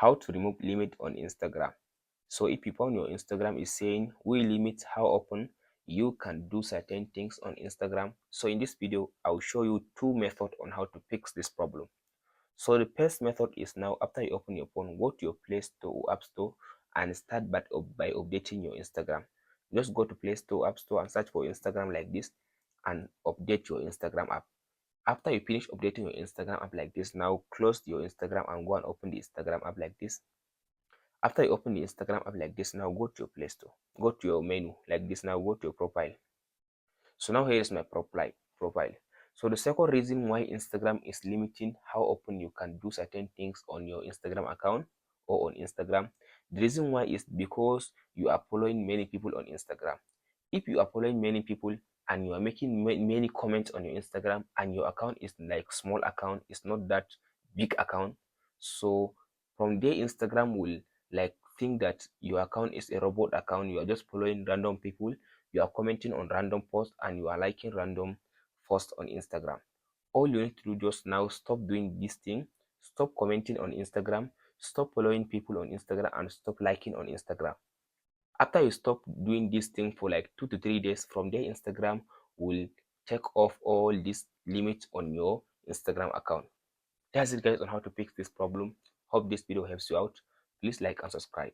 How to remove limit on Instagram. So if you found your Instagram is saying we limit how often you can do certain things on Instagram, so in this video I'll show you two methods on how to fix this problem. So the first method is, now after you open your phone, go to your Play Store or App Store and start by updating your Instagram. Just go to Play Store, App Store and search for Instagram like this and update your Instagram app. After you finish updating your Instagram app like this, now close your Instagram and go and open the Instagram app like this. After you open the Instagram app like this, now go to your Play Store, go to your menu like this, now go to your profile. So now here is my profile. So the second reason why Instagram is limiting how often you can do certain things on your Instagram account or on Instagram, the reason why is because you are following many people on Instagram. If you are following many people and you are making many comments on your Instagram and your account is like small account, it's not that big account, so from there Instagram will like think that your account is a robot account. You are just following random people, you are commenting on random posts, and you are liking random posts on Instagram. All you need to do just now, stop doing this thing, stop commenting on Instagram, stop following people on Instagram, and stop liking on Instagram. After you stop doing this thing for like 2 to 3 days, from there Instagram will take off all these limits on your Instagram account. That's it guys on how to fix this problem. Hope this video helps you out. Please like and subscribe.